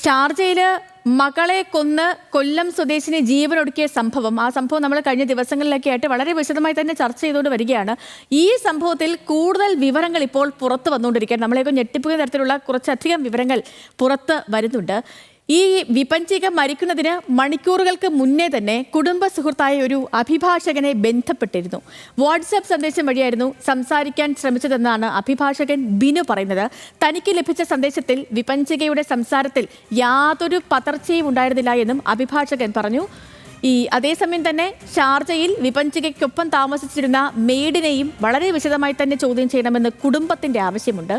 ഷാർജയിൽ മകളെ കൊന്ന് കൊല്ലം സ്വദേശിനി ജീവനൊടുക്കിയ സംഭവം, ആ സംഭവം നമ്മൾ കഴിഞ്ഞ ദിവസങ്ങളിലൊക്കെ ആയിട്ട് വളരെ വിശദമായി തന്നെ ചർച്ച ചെയ്തുകൊണ്ട് വരികയാണ്. ഈ സംഭവത്തിൽ കൂടുതൽ വിവരങ്ങൾ ഇപ്പോൾ പുറത്തു വന്നുകൊണ്ടിരിക്കുകയാണ്. നമ്മളെയൊക്കെ ഞെട്ടിപ്പിക്കുന്ന തരത്തിലുള്ള കുറച്ചധികം വിവരങ്ങൾ പുറത്ത് വരുന്നുണ്ട്. ഈ വിപഞ്ചിക മരിക്കുന്നതിന് മണിക്കൂറുകൾക്ക് മുന്നേ തന്നെ കുടുംബ സുഹൃത്തായ ഒരു അഭിഭാഷകനെ ബന്ധപ്പെട്ടിരുന്നു. വാട്സാപ്പ് സന്ദേശം വഴിയായിരുന്നു സംസാരിക്കാൻ ശ്രമിച്ചതെന്നാണ് അഭിഭാഷകൻ ബിനു പറയുന്നത്. തനിക്ക് ലഭിച്ച സന്ദേശത്തിൽ വിപഞ്ചികയുടെ സംസാരത്തിൽ യാതൊരു പതർച്ചയും ഉണ്ടായിരുന്നില്ല എന്നും അഭിഭാഷകൻ പറഞ്ഞു. അതേസമയം തന്നെ ഷാർജയിൽ വിപഞ്ചികയ്ക്കൊപ്പം താമസിച്ചിരുന്ന മെയ്ഡിനെയും വളരെ വിശദമായി തന്നെ ചോദ്യം ചെയ്യണമെന്ന് കുടുംബത്തിന്റെ ആവശ്യമുണ്ട്.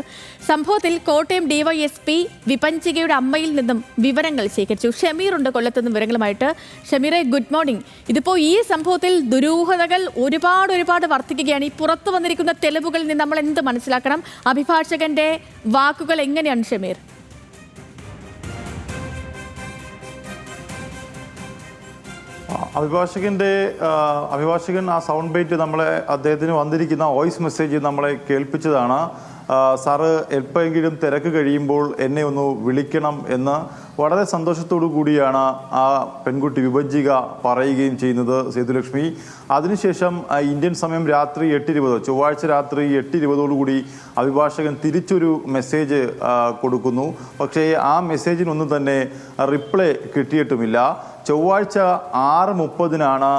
സംഭവത്തിൽ കോട്ടയം ഡിവൈഎസ്പി വിപഞ്ചികയുടെ അമ്മയിൽ നിന്നും വിവരങ്ങൾ ശേഖരിച്ചു. ഷമീറുണ്ട് കൊല്ലത്തുനിന്നും വിവരങ്ങളുമായിട്ട്. ഷമീറെ, ഗുഡ് മോർണിംഗ്. ഇതിപ്പോൾ ഈ സംഭവത്തിൽ ദുരൂഹതകൾ ഒരുപാട് വർദ്ധിക്കുകയാണ്. ഈ പുറത്തു വന്നിരിക്കുന്ന തെളിവുകളിൽ നിന്ന് നമ്മൾ എന്ത് മനസ്സിലാക്കണം? അഭിഭാഷകന്റെ വാക്കുകൾ എങ്ങനെയാണ് ഷമീർ? അഭിഭാഷകൻ ആ സൗണ്ട് ബൈറ്റ് അദ്ദേഹത്തിന് വന്നിരിക്കുന്ന വോയിസ് മെസ്സേജ് നമ്മളെ കേൾപ്പിച്ചതാണ്. സാറ് എപ്പോഴെങ്കിലും തിരക്ക് കഴിയുമ്പോൾ എന്നെ ഒന്ന് വിളിക്കണം എന്ന് വളരെ സന്തോഷത്തോടു കൂടിയാണ് ആ പെൺകുട്ടി വിഭജിക പറയുകയും ചെയ്യുന്നത് സേതുലക്ഷ്മി. അതിനുശേഷം ഇന്ത്യൻ സമയം രാത്രി 8:20, ചൊവ്വാഴ്ച രാത്രി 8:20 അഭിഭാഷകൻ തിരിച്ചൊരു മെസ്സേജ് കൊടുക്കുന്നു. പക്ഷേ ആ മെസ്സേജിനൊന്നും തന്നെ റിപ്ലൈ കിട്ടിയിട്ടുമില്ല. ചൊവ്വാഴ്ച 6:30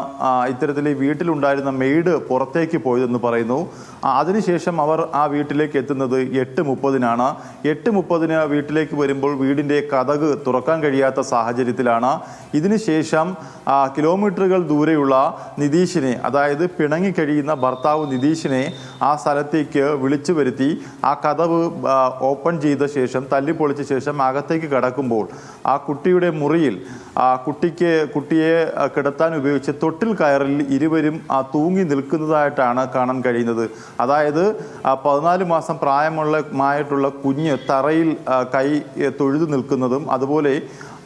ഇത്തരത്തിൽ വീട്ടിലുണ്ടായിരുന്ന മെയ്ഡ് പുറത്തേക്ക് പോയതെന്ന് പറയുന്നു. അതിനുശേഷം അവർ ആ വീട്ടിലേക്ക് എത്തുന്നത് 8:30. 8:30 വീട്ടിലേക്ക് വരുമ്പോൾ വീടിൻ്റെ കതക് തുറക്കാൻ കഴിയാത്ത സാഹചര്യത്തിലാണ്. ഇതിനുശേഷം കിലോമീറ്ററുകൾ ദൂരെയുള്ള നിതീഷിനെ, അതായത് പിണങ്ങിക്കഴിയുന്ന ഭർത്താവ് നിതീഷിനെ ആ സ്ഥലത്തേക്ക് വിളിച്ചു വരുത്തി ആ കതവ് ഓപ്പൺ ചെയ്ത ശേഷം തല്ലിപ്പൊളിച്ച ശേഷം അകത്തേക്ക് കടക്കുമ്പോൾ ആ കുട്ടിയുടെ മുറിയിൽ കുട്ടിയെ കിടത്താൻ ഉപയോഗിച്ച തൊട്ടിൽ കയറിൽ ഇരുവരും തൂങ്ങി നിൽക്കുന്നതായിട്ടാണ് കാണാൻ കഴിയുന്നത്. അതായത് 14 മാസം പ്രായമുള്ള കുഞ്ഞ് തറയിൽ കൈ തൊഴുതു നിൽക്കുന്നതും അതുപോലെ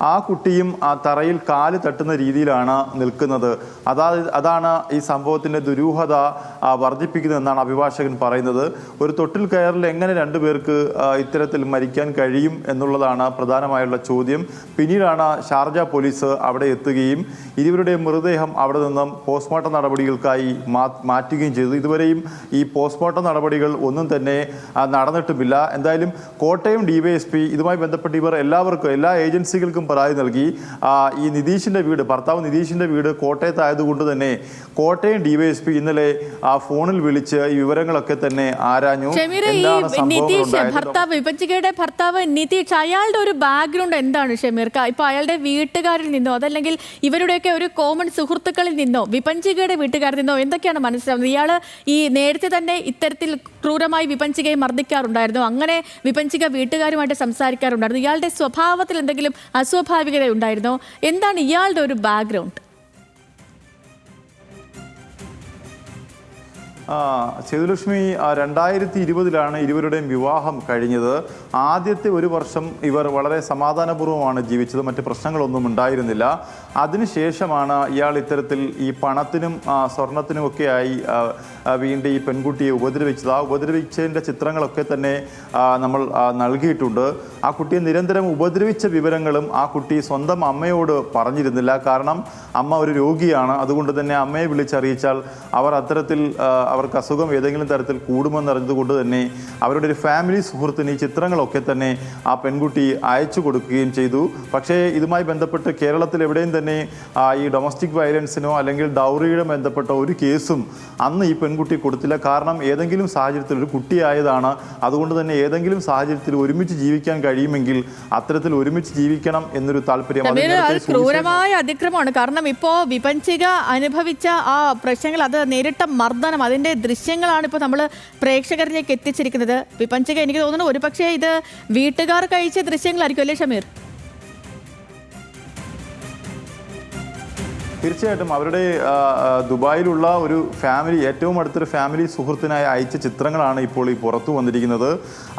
ആ കുട്ടിയും ആ തറയിൽ കാല് തട്ടുന്ന രീതിയിലാണ് നിൽക്കുന്നത്. അതാണ് ഈ സംഭവത്തിൻ്റെ ദുരൂഹത വർദ്ധിപ്പിക്കുന്നതെന്നാണ് അഭിഭാഷകൻ പറയുന്നത്. ഒരു തൊട്ടിൽ കയറിൽ എങ്ങനെ രണ്ടുപേർക്ക് ഇത്തരത്തിൽ മരിക്കാൻ കഴിയും എന്നുള്ളതാണ് പ്രധാനമായുള്ള ചോദ്യം. പിന്നീടാണ് ഷാർജ പോലീസ് അവിടെ എത്തുകയും ഇരുവരുടെ മൃതദേഹം അവിടെ നിന്നും പോസ്റ്റ്മോർട്ടം നടപടികൾക്കായി മാറ്റുകയും ചെയ്തു. ഇതുവരെയും ഈ പോസ്റ്റ്മോർട്ടം നടപടികൾ ഒന്നും തന്നെ നടന്നിട്ടുമില്ല. എന്തായാലും കോട്ടയം ഡിവൈഎസ്പി ഇതുമായി ബന്ധപ്പെട്ട് ഇവർ എല്ലാ ഏജൻസികൾക്കും പരാതി നൽകി. ഈ നിതീഷിന്റെ വീട്, ഭർത്താവ് നിതീഷിന്റെ വീട് കോട്ടയത്തായതുകൊണ്ട് തന്നെ കോട്ടയം ഡിവൈഎസ്പി ഇന്നലെ ഫോണിൽ വിളിച്ച് ഈ വിവരങ്ങളൊക്കെ തന്നെ ആരാഞ്ഞു. വിപഞ്ചികയുടെ ഭർത്താവ് നിതീഷ്, അയാളുടെ ഒരു ബാക്ക്ഗ്രൗണ്ട് എന്താണ് ഷമീർക്ക്? ഇപ്പൊ അയാളുടെ വീട്ടുകാരിൽ നിന്നോ അതല്ലെങ്കിൽ ഇവരുടെയൊക്കെ ഒരു കോമൺ സുഹൃത്തുക്കളിൽ നിന്നോ വിപഞ്ചികയുടെ വീട്ടുകാരിൽ നിന്നോ എന്തൊക്കെയാണ് മനസ്സിലാവുന്നത്? ഇയാള് ഈ നേരത്തെ തന്നെ ഇത്തരത്തിൽ ക്രൂരമായി വിപഞ്ചികയെ മർദ്ദിക്കാറുണ്ടായിരുന്നു, അങ്ങനെ വിപഞ്ചിക വീട്ടുകാരുമായിട്ട് സംസാരിക്കാറുണ്ടായിരുന്നു. ഇയാളുടെ സ്വഭാവത്തിൽ എന്തെങ്കിലും അസ്വാഭാവികത ഉണ്ടായിരുന്നോ? എന്താണ് ഇയാളുടെ ഒരു ബാക്ക്ഗ്രൗണ്ട്? സേതുലക്ഷ്മി, 2020 ഇരുവരുടെയും വിവാഹം കഴിഞ്ഞത്. ആദ്യത്തെ 1 വർഷം ഇവർ വളരെ സമാധാനപൂർവ്വമാണ് ജീവിച്ചത്, മറ്റ് പ്രശ്നങ്ങളൊന്നും ഉണ്ടായിരുന്നില്ല. അതിനുശേഷമാണ് ഇയാൾ ഇത്തരത്തിൽ ഈ പണത്തിനും സ്വർണത്തിനും ഒക്കെയായി വീണ്ടും ഈ പെൺകുട്ടിയെ ഉപദ്രവിച്ചത്. ആ ഉപദ്രവിച്ചതിൻ്റെ ചിത്രങ്ങളൊക്കെ തന്നെ നമ്മൾ നൽകിയിട്ടുണ്ട്. ആ കുട്ടിയെ നിരന്തരം ഉപദ്രവിച്ച വിവരങ്ങളും ആ കുട്ടി സ്വന്തം അമ്മയോട് പറഞ്ഞിരുന്നില്ല. കാരണം അമ്മ ഒരു രോഗിയാണ്. അതുകൊണ്ട് തന്നെ അമ്മയെ വിളിച്ചറിയിച്ചാൽ അവർക്ക് അസുഖം ഏതെങ്കിലും തരത്തിൽ കൂടുമെന്നറിഞ്ഞതുകൊണ്ട് തന്നെ അവരുടെ ഒരു ഫാമിലി സുഹൃത്തിന് ഈ ചിത്രങ്ങളൊക്കെ തന്നെ ആ പെൺകുട്ടി അയച്ചു കൊടുക്കുകയും ചെയ്തു. പക്ഷേ ഇതുമായി ബന്ധപ്പെട്ട് കേരളത്തിൽ എവിടെയും തന്നെ ഈ ഡൊമസ്റ്റിക് വയലൻസിനോ അല്ലെങ്കിൽ ഡൗറിയുടെ ബന്ധപ്പെട്ട ഒരു കേസും അന്ന് ഈ പെൺകുട്ടി കൊടുത്തില്ല. കാരണം ഏതെങ്കിലും സാഹചര്യത്തിൽ ഒരു കുട്ടിയായതാണ്. അതുകൊണ്ട് തന്നെ ഏതെങ്കിലും സാഹചര്യത്തിൽ ഒരുമിച്ച് ജീവിക്കാൻ കഴിയുമെങ്കിൽ അത്തരത്തിൽ ഒരുമിച്ച് ജീവിക്കണം എന്നൊരു താല്പര്യം. ക്രൂരമായ അതിക്രമമാണ്. കാരണം ഇപ്പോ വിപഞ്ചിക അനുഭവിച്ച ആ പ്രശ്നങ്ങൾ, അത് നേരിട്ട മർദ്ദനം, അതിന്റെ ദൃശ്യങ്ങളാണ് ഇപ്പോൾ നമ്മൾ പ്രേക്ഷകരിലേക്ക് എത്തിച്ചിരിക്കുന്നത്. വിപഞ്ചിക, എനിക്ക് തോന്നുന്നു ഒരുപക്ഷെ ഇത് വീട്ടുകാർക്ക് അയച്ച ദൃശ്യങ്ങളായിരിക്കും അല്ലേ ഷമീർ? തീർച്ചയായിട്ടും അവരുടെ ദുബായിലുള്ള ഒരു ഫാമിലി, ഏറ്റവും അടുത്തൊരു ഫാമിലി സുഹൃത്തിനായി അയച്ച ചിത്രങ്ങളാണ് ഇപ്പോൾ ഈ പുറത്തു വന്നിരിക്കുന്നത്.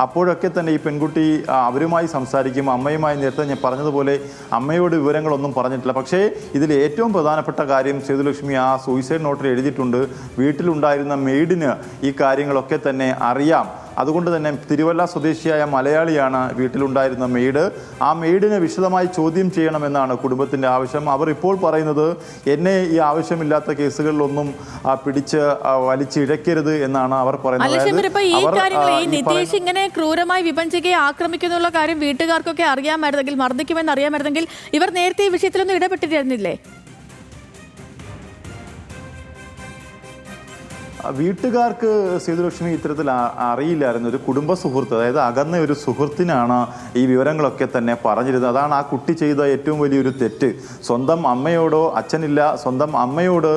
അപ്പോഴൊക്കെ തന്നെ ഈ പെൺകുട്ടി അവരുമായി സംസാരിക്കും. അമ്മയുമായി നേരത്തെ ഞാൻ പറഞ്ഞതുപോലെ അമ്മയോട് വിവരങ്ങളൊന്നും പറഞ്ഞിട്ടില്ല. പക്ഷേ ഇതിൽ ഏറ്റവും പ്രധാനപ്പെട്ട കാര്യം സേതുലക്ഷ്മി ആ സൂയിസൈഡ് നോട്ടിൽ എഴുതിയിട്ടുണ്ട്, വീട്ടിലുണ്ടായിരുന്ന മെയ്ഡിന് ഈ കാര്യങ്ങളൊക്കെ തന്നെ അറിയാം. അതുകൊണ്ട് തന്നെ തിരുവല്ല സ്വദേശിയായ മലയാളിയാണ് വീട്ടിലുണ്ടായിരുന്ന മെയ്ഡ്. ആ മെയ്ഡിനെ വിശദമായി ചോദ്യം ചെയ്യണമെന്നാണ് കുടുംബത്തിൻ്റെ ആവശ്യം. അവർ ഇപ്പോൾ പറയുന്നത് എന്നെ ഈ ആവശ്യമില്ലാത്ത കേസുകളിലൊന്നും പിടിച്ച് വലിച്ചിഴക്കരുത് എന്നാണ് അവർ പറയുന്നത്. നിതീഷ് ഇങ്ങനെ ക്രൂരമായി വിഭജിക്കുകയെ ആക്രമിക്കുന്നുള്ള കാര്യം വീട്ടുകാർക്കൊക്കെ അറിയാമായിരുന്നെങ്കിൽ, മർദ്ദിക്കുമെന്ന് അറിയാമായിരുന്നെങ്കിൽ ഇവർ നേരത്തെ ഈ വിഷയത്തിലൊന്നും ഇടപെട്ടിരുന്നില്ലേ? വീട്ടുകാർക്ക് സേതുലക്ഷ്മി ഇത്തരത്തിൽ അറിയില്ലായിരുന്നു. ഒരു കുടുംബ സുഹൃത്ത്, അതായത് അകന്ന ഒരു സുഹൃത്തിനാണ് ഈ വിവരങ്ങളൊക്കെ തന്നെ പറഞ്ഞിരുന്നത്. അതാണ് ആ കുട്ടി ചെയ്ത ഏറ്റവും വലിയൊരു തെറ്റ്. സ്വന്തം അമ്മയോടോ, അച്ഛനില്ല, സ്വന്തം അമ്മയോട്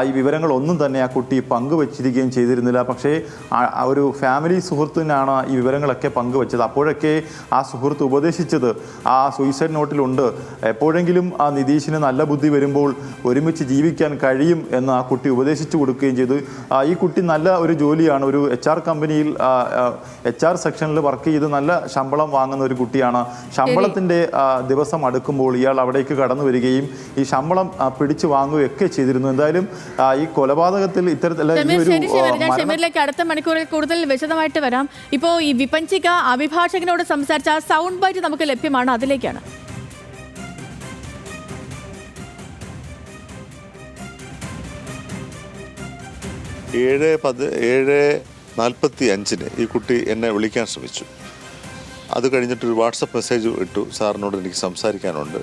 ഈ വിവരങ്ങളൊന്നും തന്നെ ആ കുട്ടി പങ്കുവച്ചിരിക്കുകയും ചെയ്തിരുന്നില്ല. പക്ഷേ ഒരു ഫാമിലി സുഹൃത്തിനാണ് ഈ വിവരങ്ങളൊക്കെ പങ്കുവച്ചത്. അപ്പോഴൊക്കെ ആ സുഹൃത്ത് ഉപദേശിച്ചത് ആ സൂയിസൈഡ് നോട്ടിലുണ്ട്, എപ്പോഴെങ്കിലും ആ നിതീഷിന് നല്ല ബുദ്ധി വരുമ്പോൾ ഒരുമിച്ച് ജീവിക്കാൻ കഴിയും എന്ന് ആ കുട്ടി ഉപദേശിച്ചു കൊടുക്കുകയും ചെയ്തു. ഈ കുട്ടി നല്ല ഒരു ജോലിയാണ്, ഒരു HR കമ്പനിയിൽ HR സെക്ഷനിൽ വർക്ക് ചെയ്ത് നല്ല ശമ്പളം വാങ്ങുന്ന ഒരു കുട്ടിയാണ്. ശമ്പളത്തിൻ്റെ ദിവസം അടുക്കുമ്പോൾ ഇയാൾ അവിടേക്ക് കടന്നു വരികയും ഈ ശമ്പളം പിടിച്ചു വാങ്ങുകയൊക്കെ ചെയ്തിരുന്നു. എന്തായാലും ഈ കൊലപാതകത്തിൽ ഇത്തരത്തിലേക്ക് അടുത്ത മണിക്കൂറിൽ കൂടുതൽ വിശദമായിട്ട് വരാം. ഇപ്പോൾ ഈ വിപഞ്ചിക അഭിഭാഷകനോട് സംസാരിച്ച ആ സൗണ്ട് ബൈറ്റ് നമുക്ക് ലഭ്യമാണ്, അതിലേക്കാണ്. 7:45 ഈ കുട്ടി എന്നെ വിളിക്കാൻ ശ്രമിച്ചു. അത് കഴിഞ്ഞിട്ടൊരു വാട്സപ്പ് മെസ്സേജ് ഇട്ടു, സാറിനോട് എനിക്ക് സംസാരിക്കാനുണ്ട്,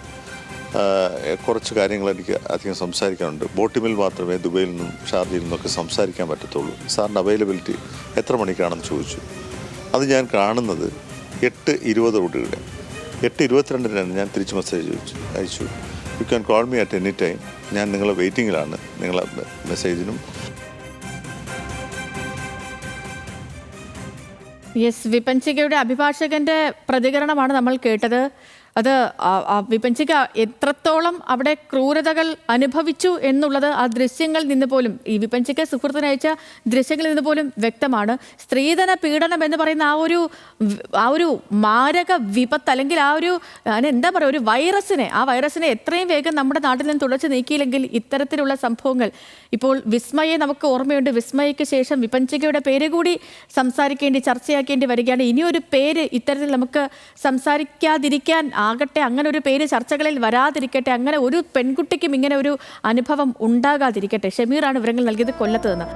കുറച്ച് കാര്യങ്ങൾ എനിക്ക് അധികം സംസാരിക്കാനുണ്ട്, ബോട്ടിമിൽ മാത്രമേ ദുബൈയിൽ നിന്നും ഷാർജയിൽ നിന്നൊക്കെ സംസാരിക്കാൻ പറ്റത്തുള്ളൂ, സാറിൻ്റെ അവൈലബിലിറ്റി എത്ര മണിക്കാണെന്ന് ചോദിച്ചു. അത് ഞാൻ കാണുന്നത് 8:20 8:22 ഞാൻ തിരിച്ച് മെസ്സേജ് അയച്ചു. You can call me at any time, ഞാൻ നിങ്ങളെ വെയിറ്റിങ്ങിലാണ്, നിങ്ങളെ മെസ്സേജിനും. യെസ്, വിപഞ്ചികയുടെ അഭിഭാഷകന്റെ പ്രതികരണമാണ് നമ്മൾ കേട്ടത്. അത് വിപഞ്ചിക എത്രത്തോളം അവിടെ ക്രൂരതകൾ അനുഭവിച്ചു എന്നുള്ളത് ആ ദൃശ്യങ്ങളിൽ നിന്ന് പോലും, ഈ വിപഞ്ചിക സുഹൃത്തിനയച്ച ദൃശ്യങ്ങളിൽ നിന്ന് പോലും വ്യക്തമാണ്. സ്ത്രീധന പീഡനം എന്ന് പറയുന്ന ആ ഒരു മാരക വിപത്ത്, അല്ലെങ്കിൽ എന്താ പറയുക, ഒരു വൈറസിനെ എത്രയും വേഗം നമ്മുടെ നാട്ടിൽ നിന്ന് തുടച്ചു നീക്കിയില്ലെങ്കിൽ ഇത്തരത്തിലുള്ള സംഭവങ്ങൾ. ഇപ്പോൾ വിസ്മയെ നമുക്ക് ഓർമ്മയുണ്ട്. വിസ്മയയ്ക്ക് ശേഷം വിപഞ്ചികയുടെ പേര് കൂടി ചർച്ചയാക്കേണ്ടി വരികയാണ്. ഇനിയൊരു പേര് ഇത്തരത്തിൽ നമുക്ക് സംസാരിക്കാതിരിക്കാൻ ആകട്ടെ, അങ്ങനെ ഒരു പേര് ചർച്ചകളിൽ വരാതിരിക്കട്ടെ, അങ്ങനെ ഒരു പെൺകുട്ടിക്കും ഇങ്ങനെ ഒരു അനുഭവം ഉണ്ടാകാതിരിക്കട്ടെ. ഷമീറാണ് വിവരങ്ങൾ നൽകിയത് കൊല്ലത്ത് നിന്ന്.